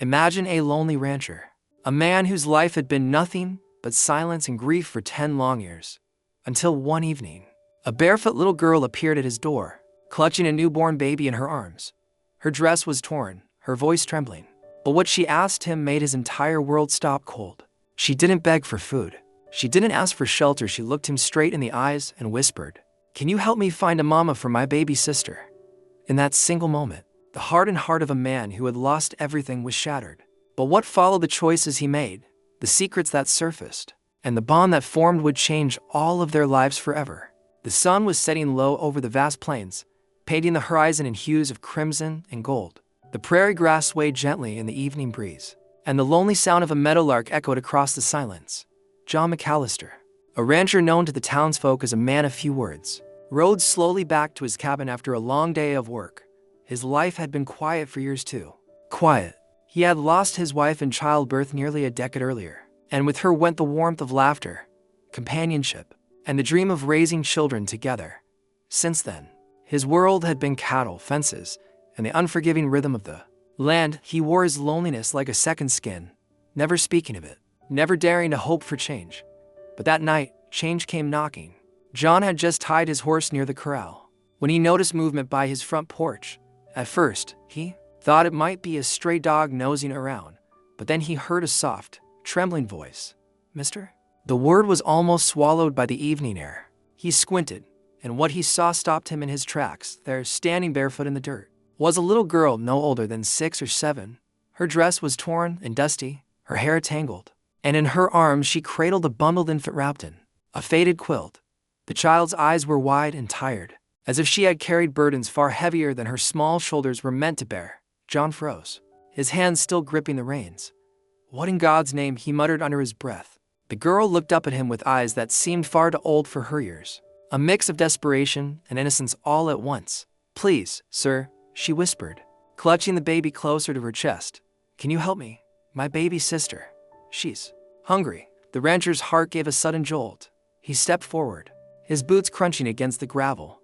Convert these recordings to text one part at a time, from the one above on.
Imagine a lonely rancher, a man whose life had been nothing but silence and grief for 10 long years. Until one evening, a barefoot little girl appeared at his door, clutching a newborn baby in her arms. Her dress was torn, her voice trembling. But what she asked him made his entire world stop cold. She didn't beg for food. She didn't ask for shelter. She looked him straight in the eyes and whispered, "Can you help me find a mama for my baby sister?" In that single moment, the hardened heart of a man who had lost everything was shattered. But what followed, the choices he made, the secrets that surfaced, and the bond that formed would change all of their lives forever. The sun was setting low over the vast plains, painting the horizon in hues of crimson and gold. The prairie grass swayed gently in the evening breeze, and the lonely sound of a meadowlark echoed across the silence. John McAllister, a rancher known to the townsfolk as a man of few words, rode slowly back to his cabin after a long day of work. His life had been quiet for years too. Quiet. He had lost his wife in childbirth nearly a decade earlier, and with her went the warmth of laughter, companionship, and the dream of raising children together. Since then, his world had been cattle, fences, and the unforgiving rhythm of the land. He wore his loneliness like a second skin, never speaking of it, never daring to hope for change. But that night, change came knocking. John had just tied his horse near the corral when he noticed movement by his front porch. At first, he thought it might be a stray dog nosing around, but then he heard a soft, trembling voice. "Mister?" The word was almost swallowed by the evening air. He squinted, and what he saw stopped him in his tracks. There, standing barefoot in the dirt, was a little girl no older than 6 or 7. Her dress was torn and dusty, her hair tangled, and in her arms she cradled a bundled infant wrapped in a faded quilt. The child's eyes were wide and tired, as if she had carried burdens far heavier than her small shoulders were meant to bear. John froze, his hands still gripping the reins. "What in God's name?" he muttered under his breath. The girl looked up at him with eyes that seemed far too old for her years, a mix of desperation and innocence all at once. "Please, sir," she whispered, clutching the baby closer to her chest. "Can you help me? My baby sister. She's hungry." The rancher's heart gave a sudden jolt. He stepped forward, his boots crunching against the gravel.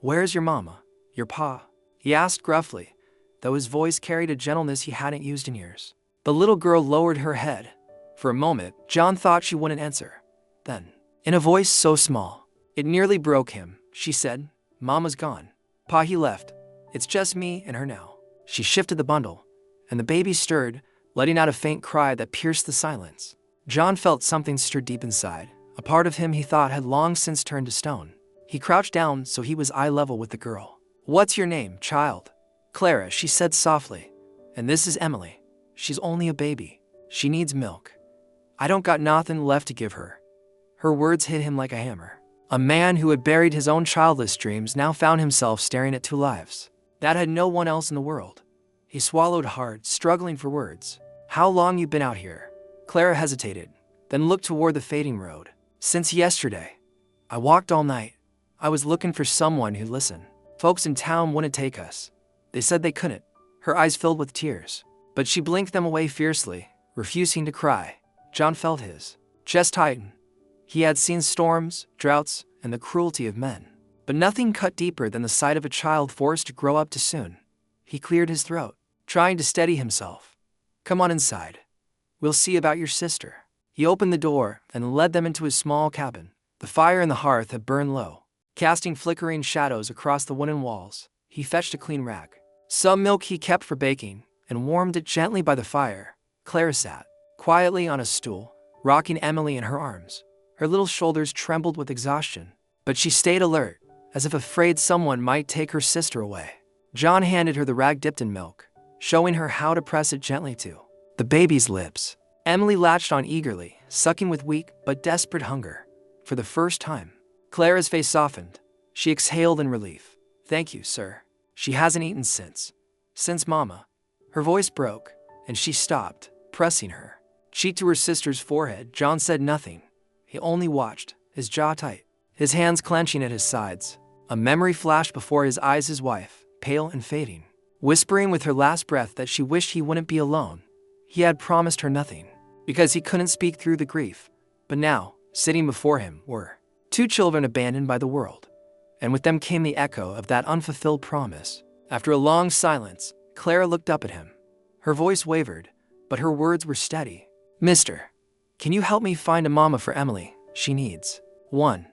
"Where's your mama? Your pa?" he asked gruffly, though his voice carried a gentleness he hadn't used in years. The little girl lowered her head. For a moment, John thought she wouldn't answer. Then, in a voice so small, it nearly broke him, she said, "Mama's gone. Pa, he left. It's just me and her now." She shifted the bundle, and the baby stirred, letting out a faint cry that pierced the silence. John felt something stir deep inside, a part of him he thought had long since turned to stone. He crouched down so he was eye level with the girl. "What's your name, child?" "Clara," she said softly. "And this is Emily. She's only a baby. She needs milk. I don't got nothing left to give her." Her words hit him like a hammer. A man who had buried his own childless dreams now found himself staring at 2 lives that had no one else in the world. He swallowed hard, struggling for words. "How long you been out here?" Clara hesitated, then looked toward the fading road. "Since yesterday. I walked all night. I was looking for someone who'd listen. Folks in town wouldn't take us. They said they couldn't." Her eyes filled with tears, but she blinked them away fiercely, refusing to cry. John felt his chest tighten. He had seen storms, droughts, and the cruelty of men, but nothing cut deeper than the sight of a child forced to grow up too soon. He cleared his throat, trying to steady himself. "Come on inside. We'll see about your sister." He opened the door and led them into his small cabin. The fire in the hearth had burned low, casting flickering shadows across the wooden walls. He fetched a clean rag, some milk he kept for baking, and warmed it gently by the fire. Clara sat quietly on a stool, rocking Emily in her arms. Her little shoulders trembled with exhaustion, but she stayed alert, as if afraid someone might take her sister away. John handed her the rag dipped in milk, showing her how to press it gently to the baby's lips. Emily latched on eagerly, sucking with weak but desperate hunger. For the first time, Clara's face softened. She exhaled in relief. "Thank you, sir. She hasn't eaten since Mama." Her voice broke, and she stopped, pressing her cheek to her sister's forehead. John said nothing. He only watched, his jaw tight, his hands clenching at his sides. A memory flashed before his eyes, his wife, pale and fading, whispering with her last breath that she wished he wouldn't be alone. He had promised her nothing, because he couldn't speak through the grief. But now, sitting before him, were 2 children abandoned by the world, and with them came the echo of that unfulfilled promise. After a long silence, Clara looked up at him. Her voice wavered, but her words were steady. Mister, can you help me find a mama for Emily? She needs one.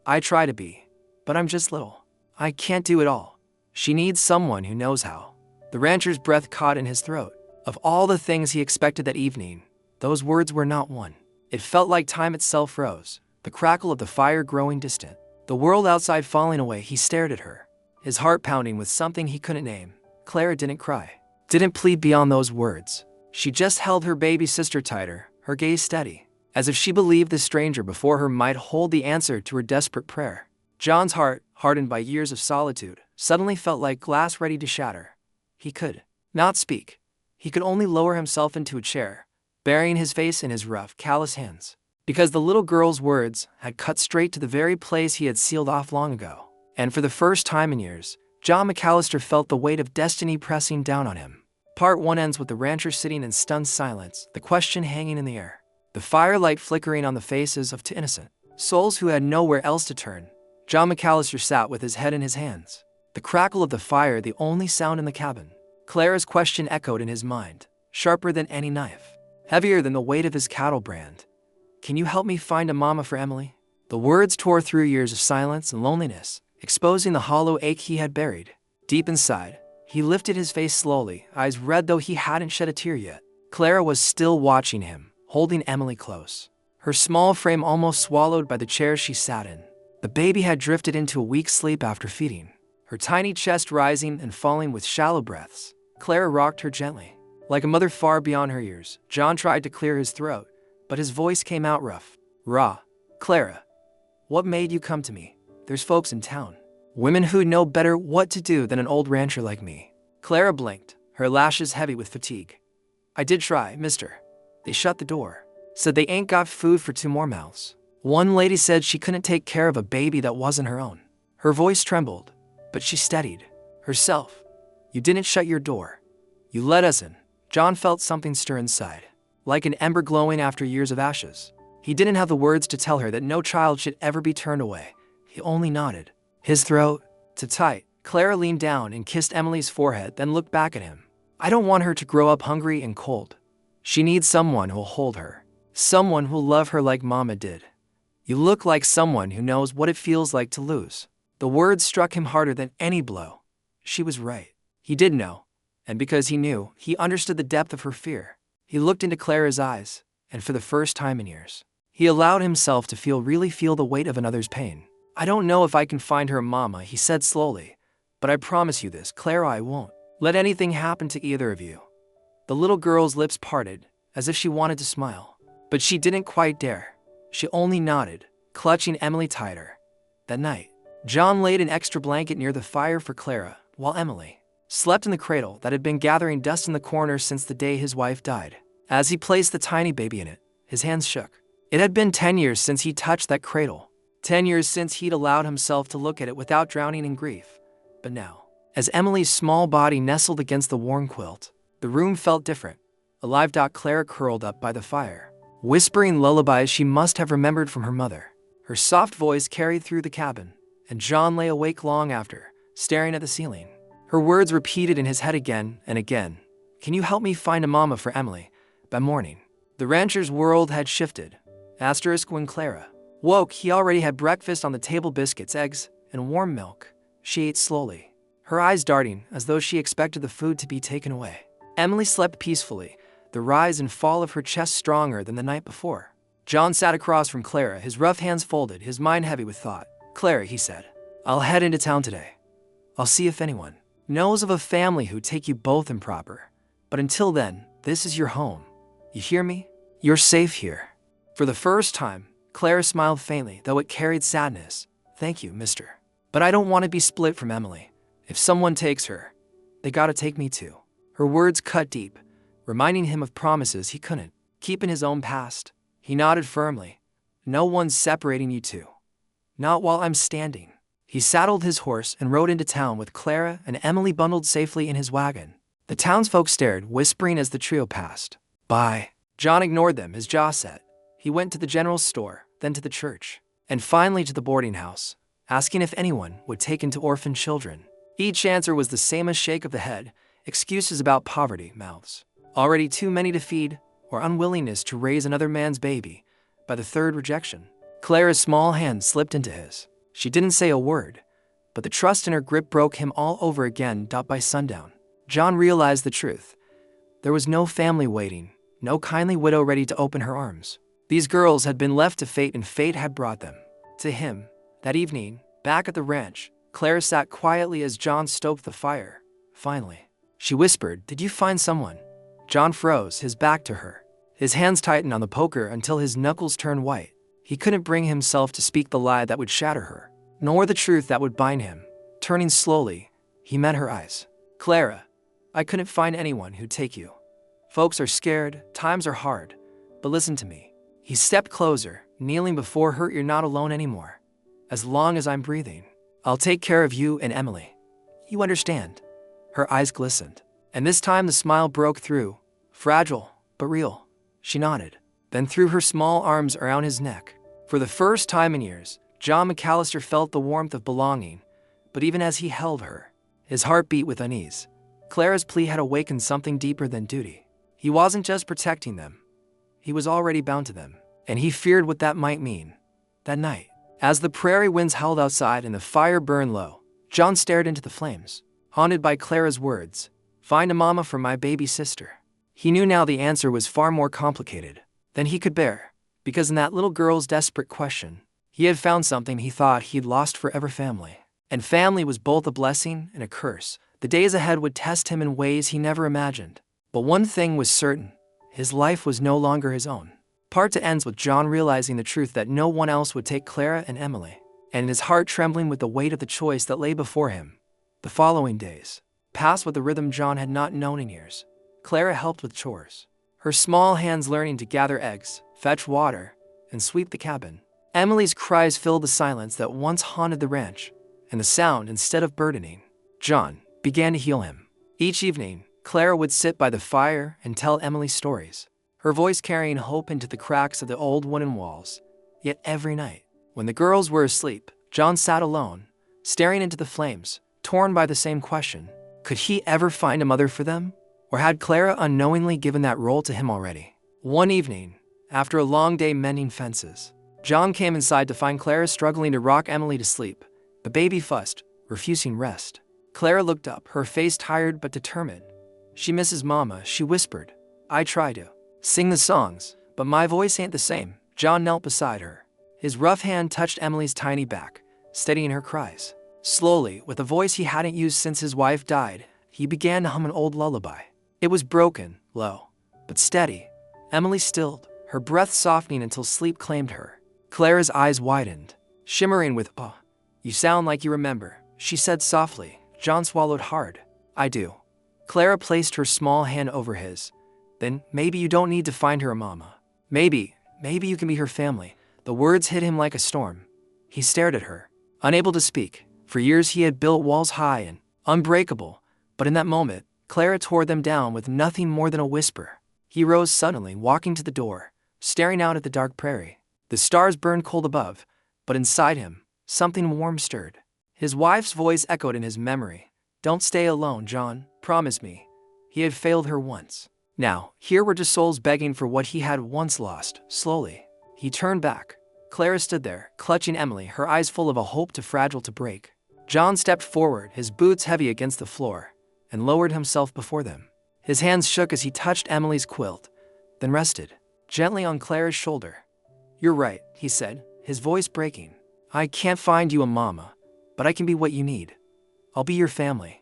I try to be, but I'm just little. I can't do it all. She needs someone who knows how. The rancher's breath caught in his throat. Of all the things he expected that evening, those words were not one. It felt like time itself froze, the crackle of the fire growing distant. The world outside falling away. He stared at her, his heart pounding with something he couldn't name. Clara didn't cry, didn't plead beyond those words. She just held her baby sister tighter, her gaze steady, as if she believed the stranger before her might hold the answer to her desperate prayer. John's heart, hardened by years of solitude, suddenly felt like glass ready to shatter. He could not speak. He could only lower himself into a chair, burying his face in his rough, callous hands, because the little girl's words had cut straight to the very place he had sealed off long ago. And for the first time in years, John McAllister felt the weight of destiny pressing down on him. Part 1 ends with the rancher sitting in stunned silence, the question hanging in the air, the firelight flickering on the faces of two innocent souls who had nowhere else to turn. John McAllister sat with his head in his hands, the crackle of the fire the only sound in the cabin. Clara's question echoed in his mind, sharper than any knife, heavier than the weight of his cattle brand. Can you help me find a mama for Emily? The words tore through years of silence and loneliness, exposing the hollow ache he had buried. Deep inside, he lifted his face slowly, eyes red though he hadn't shed a tear yet. Clara was still watching him, holding Emily close, her small frame almost swallowed by the chair she sat in. The baby had drifted into a weak sleep after feeding, her tiny chest rising and falling with shallow breaths. Clara rocked her gently, like a mother far beyond her years. John tried to clear his throat, but his voice came out rough, raw. Clara, what made you come to me? There's folks in town, women who know better what to do than an old rancher like me. Clara blinked, her lashes heavy with fatigue. I did try, mister. They shut the door, said they ain't got food for 2 more mouths. One lady said she couldn't take care of a baby that wasn't her own. Her voice trembled, but she steadied herself. You didn't shut your door. You let us in. John felt something stir inside, like an ember glowing after years of ashes. He didn't have the words to tell her that no child should ever be turned away. He only nodded, his throat too tight. Clara leaned down and kissed Emily's forehead, then looked back at him. I don't want her to grow up hungry and cold. She needs someone who'll hold her, someone who'll love her like Mama did. You look like someone who knows what it feels like to lose. The words struck him harder than any blow. She was right. He did know, and because he knew, he understood the depth of her fear. He looked into Clara's eyes, and for the first time in years, he allowed himself to really feel the weight of another's pain. I don't know if I can find her a mama, he said slowly, but I promise you this, Clara, I won't let anything happen to either of you. The little girl's lips parted, as if she wanted to smile, but she didn't quite dare. She only nodded, clutching Emily tighter. That night, John laid an extra blanket near the fire for Clara, while Emily slept in the cradle that had been gathering dust in the corner since the day his wife died. As he placed the tiny baby in it, his hands shook. It had been 10 years since he touched that cradle, 10 years since he'd allowed himself to look at it without drowning in grief. But now, as Emily's small body nestled against the warm quilt, the room felt different. Alive. Clara curled up by the fire, whispering lullabies she must have remembered from her mother. Her soft voice carried through the cabin, and John lay awake long after, staring at the ceiling. Her words repeated in his head again and again. Can you help me find a mama for Emily? By morning, the rancher's world had shifted. When Clara woke, he already had breakfast on the table, biscuits, eggs, and warm milk. She ate slowly, her eyes darting as though she expected the food to be taken away. Emily slept peacefully, the rise and fall of her chest stronger than the night before. John sat across from Clara, his rough hands folded, his mind heavy with thought. Clara, he said, I'll head into town today. I'll see if anyone knows of a family who'd take you both in proper. But until then, this is your home. You hear me? You're safe here. For the first time, Clara smiled faintly, though it carried sadness. Thank you, mister. But I don't want to be split from Emily. If someone takes her, they gotta take me too. Her words cut deep, reminding him of promises he couldn't keep in his own past. He nodded firmly. No one's separating you two. Not while I'm standing. He saddled his horse and rode into town with Clara and Emily bundled safely in his wagon. The townsfolk stared, whispering as the trio passed by. John ignored them, his jaw set. He went to the general store, then to the church, and finally to the boarding house, asking if anyone would take in to orphan children. Each answer was the same, a shake of the head, excuses about poverty, mouths already too many to feed, or unwillingness to raise another man's baby. By the third rejection, Clara's small hand slipped into his. She didn't say a word, but the trust in her grip broke him all over again. By sundown, John realized the truth. There was no family waiting, no kindly widow ready to open her arms. These girls had been left to fate, and fate had brought them to him. That evening, back at the ranch, Clara sat quietly as John stoked the fire. Finally, she whispered, "Did you find someone?" John froze, his back to her. His hands tightened on the poker until his knuckles turned white. He couldn't bring himself to speak the lie that would shatter her, nor the truth that would bind him. Turning slowly, he met her eyes. "Clara, I couldn't find anyone who'd take you. Folks are scared, times are hard, but listen to me." He stepped closer, kneeling before her. "You're not alone anymore. As long as I'm breathing, I'll take care of you and Emily. You understand?" Her eyes glistened, and this time the smile broke through, fragile but real. She nodded, then threw her small arms around his neck. For the first time in years, John McAllister felt the warmth of belonging, but even as he held her, his heart beat with unease. Clara's plea had awakened something deeper than duty. He wasn't just protecting them. He was already bound to them, and he feared what that might mean. That night, as the prairie winds howled outside and the fire burned low, John stared into the flames, haunted by Clara's words, "Find a mama for my baby sister." He knew now the answer was far more complicated than he could bear, because in that little girl's desperate question, he had found something he thought he'd lost forever: family. And family was both a blessing and a curse. The days ahead would test him in ways he never imagined. But one thing was certain: his life was no longer his own. Part 2 ends with John realizing the truth that no one else would take Clara and Emily, and his heart trembling with the weight of the choice that lay before him. The following days passed with a rhythm John had not known in years. Clara helped with chores, her small hands learning to gather eggs, fetch water, and sweep the cabin. Emily's cries filled the silence that once haunted the ranch, and the sound, instead of burdening John, began to heal him. Each evening, Clara would sit by the fire and tell Emily stories, her voice carrying hope into the cracks of the old wooden walls. Yet every night, when the girls were asleep, John sat alone, staring into the flames, torn by the same question: could he ever find a mother for them? Or had Clara unknowingly given that role to him already? One evening, after a long day mending fences, John came inside to find Clara struggling to rock Emily to sleep. The baby fussed, refusing rest. Clara looked up, her face tired but determined. "She misses Mama," she whispered. "I try to sing the songs, but my voice ain't the same." John knelt beside her. His rough hand touched Emily's tiny back, steadying her cries. Slowly, with a voice he hadn't used since his wife died, he began to hum an old lullaby. It was broken, low, but steady. Emily stilled, her breath softening until sleep claimed her. Clara's eyes widened, shimmering with awe. "You sound like you remember," she said softly. John swallowed hard. "I do." Clara placed her small hand over his. "Then maybe you don't need to find her a mama. Maybe you can be her family." The words hit him like a storm. He stared at her, unable to speak. For years he had built walls high and unbreakable, but in that moment, Clara tore them down with nothing more than a whisper. He rose suddenly, walking to the door, staring out at the dark prairie. The stars burned cold above, but inside him, something warm stirred. His wife's voice echoed in his memory. "Don't stay alone, John. Promise me." He had failed her once. Now, here were just souls begging for what he had once lost. Slowly, he turned back. Clara stood there, clutching Emily, her eyes full of a hope too fragile to break. John stepped forward, his boots heavy against the floor, and lowered himself before them. His hands shook as he touched Emily's quilt, then rested gently on Clara's shoulder. "You're right," he said, his voice breaking. "I can't find you a mama, but I can be what you need. I'll be your family.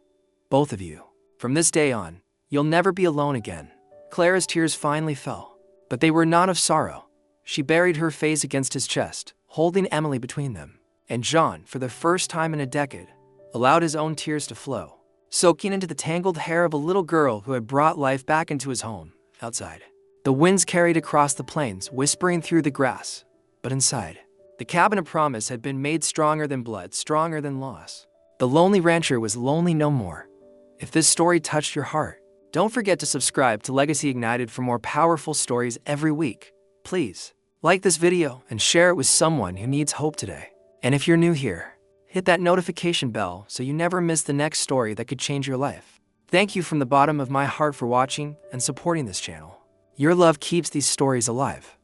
Both of you. From this day on, you'll never be alone again." Clara's tears finally fell, but they were not of sorrow. She buried her face against his chest, holding Emily between them. And John, for the first time in a decade, allowed his own tears to flow, soaking into the tangled hair of a little girl who had brought life back into his home. Outside, the winds carried across the plains, whispering through the grass. But inside, the cabin of promise had been made stronger than blood, stronger than loss. The lonely rancher was lonely no more. If this story touched your heart, don't forget to subscribe to Legacy Ignited for more powerful stories every week. Please, like this video and share it with someone who needs hope today. And if you're new here, hit that notification bell so you never miss the next story that could change your life. Thank you from the bottom of my heart for watching and supporting this channel. Your love keeps these stories alive.